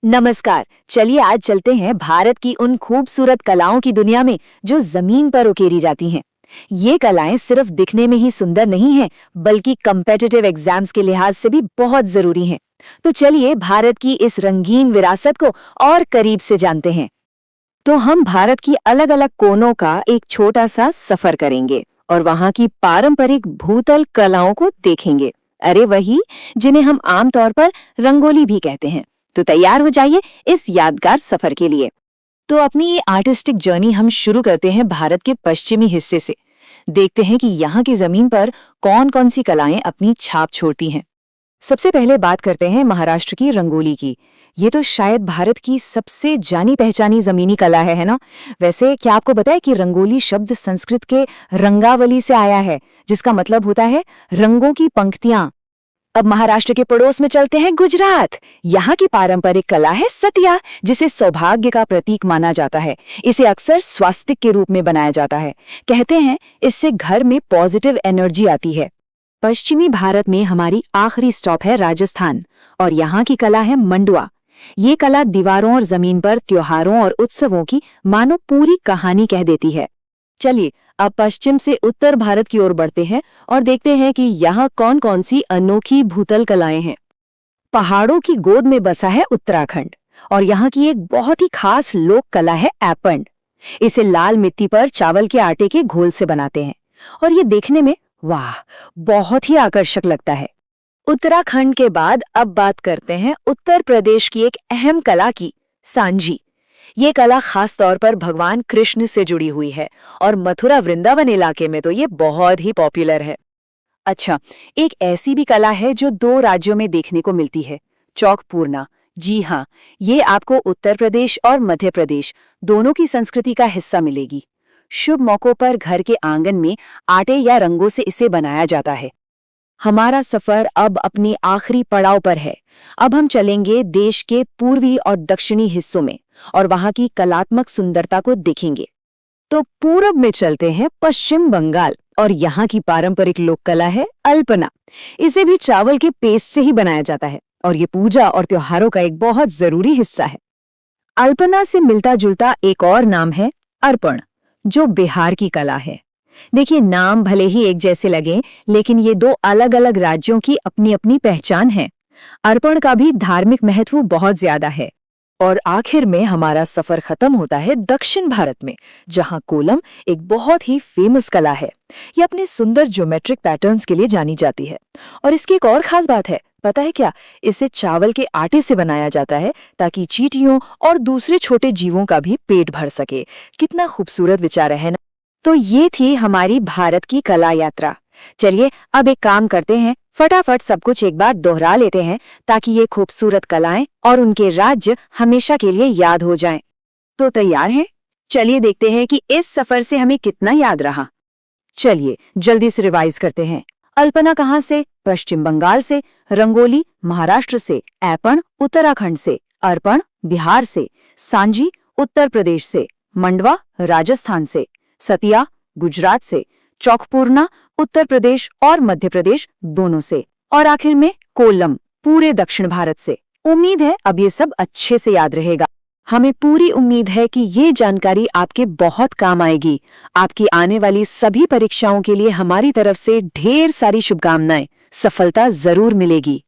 नमस्कार। चलिए आज चलते हैं भारत की उन खूबसूरत कलाओं की दुनिया में जो जमीन पर उकेरी जाती हैं। ये कलाएं सिर्फ दिखने में ही सुंदर नहीं हैं, बल्कि कम्पिटिटिव एग्जाम्स के लिहाज से भी बहुत जरूरी हैं। तो चलिए भारत की इस रंगीन विरासत को और करीब से जानते हैं। तो हम भारत की अलग अलग कोनों का एक छोटा सा सफर करेंगे और वहां की पारंपरिक भूतल कलाओं को देखेंगे। अरे वही, जिन्हें हम आमतौर पर रंगोली भी कहते हैं। तो तैयार हो जाइए इस यादगार सफर के लिए। तो अपनी ये आर्टिस्टिक जर्नी हम शुरू करते हैं भारत के पश्चिमी हिस्से से। देखते हैं कि यहाँ की जमीन पर कौन कौन सी कलाएं अपनी छाप छोड़ती हैं। सबसे पहले बात करते हैं महाराष्ट्र की रंगोली की। ये तो शायद भारत की सबसे जानी पहचानी जमीनी कला है ना? वैसे क्या आपको पता है कि रंगोली शब्द संस्कृत के रंगावली से आया है, जिसका मतलब होता है रंगों की पंक्तियां। अब महाराष्ट्र के पड़ोस में चलते हैं गुजरात। यहाँ की पारंपरिक कला है सतिया, जिसे सौभाग्य का प्रतीक माना जाता है। इसे अक्सर स्वास्तिक के रूप में बनाया जाता है। कहते हैं इससे घर में पॉजिटिव एनर्जी आती है। पश्चिमी भारत में हमारी आखिरी स्टॉप है राजस्थान, और यहाँ की कला है मंडवा। ये कला दीवारों और जमीन पर त्योहारों और उत्सवों की मानो पूरी कहानी कह देती है। चलिए अब पश्चिम से उत्तर भारत की ओर बढ़ते हैं और देखते हैं कि यहाँ कौन कौन सी अनोखी भूतल कलाएं हैं। पहाड़ों की गोद में बसा है उत्तराखंड, और यहाँ की एक बहुत ही खास लोक कला है ऐपण। इसे लाल मिट्टी पर चावल के आटे के घोल से बनाते हैं, और ये देखने में वाह बहुत ही आकर्षक लगता है। उत्तराखंड के बाद अब बात करते हैं उत्तर प्रदेश की एक अहम कला की, सांझी। ये कला खास तौर पर भगवान कृष्ण से जुड़ी हुई है, और मथुरा वृंदावन इलाके में तो ये बहुत ही पॉपुलर है। अच्छा, एक ऐसी भी कला है जो दो राज्यों में देखने को मिलती है, चौक पूर्णा। जी हाँ, ये आपको उत्तर प्रदेश और मध्य प्रदेश दोनों की संस्कृति का हिस्सा मिलेगी। शुभ मौकों पर घर के आंगन में आटे या रंगों से इसे बनाया जाता है। हमारा सफर अब अपने आखिरी पड़ाव पर है। अब हम चलेंगे देश के पूर्वी और दक्षिणी हिस्सों में, और वहां की कलात्मक सुंदरता को देखेंगे। तो पूरब में चलते हैं पश्चिम बंगाल, और यहाँ की पारंपरिक लोक कला है अल्पना। इसे भी चावल के पेस्ट से ही बनाया जाता है, और ये पूजा और त्योहारों का एक बहुत जरूरी हिस्सा है। अल्पना से मिलता जुलता एक और नाम है अर्पण, जो बिहार की कला है। देखिए, नाम भले ही एक जैसे लगे, लेकिन ये दो अलग अलग राज्यों की अपनी अपनी पहचान है। अर्पण का भी धार्मिक महत्व बहुत ज्यादा है। और आखिर में हमारा सफर खत्म होता है दक्षिण भारत में, जहां कोलम एक बहुत ही फेमस कला है। ये अपने सुंदर ज्योमेट्रिक पैटर्न्स के लिए जानी जाती है। और इसकी एक और खास बात है, पता है क्या? इसे चावल के आटे से बनाया जाता है, ताकि चींटियों और दूसरे छोटे जीवों का भी पेट भर सके। कितना खूबसूरत विचार है ना? तो ये थी हमारी भारत की कला यात्रा। चलिए अब एक काम करते हैं, फटाफट सब कुछ एक बार दोहरा लेते हैं, ताकि ये खूबसूरत कलाएं और उनके राज्य हमेशा के लिए याद हो जाएं। तो तैयार हैं? चलिए देखते हैं कि इस सफर से हमें कितना याद रहा। चलिए जल्दी से रिवाइज करते हैं। अल्पना कहाँ से? पश्चिम बंगाल से। रंगोली महाराष्ट्र से। ऐपण उत्तराखंड से। अर्पण बिहार से। सांझी उत्तर प्रदेश से। मंडवा राजस्थान से। सतिया गुजरात से। चौकपूर्णा उत्तर प्रदेश और मध्य प्रदेश दोनों से। और आखिर में कोल्लम पूरे दक्षिण भारत से। उम्मीद है अब ये सब अच्छे से याद रहेगा। हमें पूरी उम्मीद है कि ये जानकारी आपके बहुत काम आएगी। आपकी आने वाली सभी परीक्षाओं के लिए हमारी तरफ से ढेर सारी शुभकामनाएं। सफलता जरूर मिलेगी।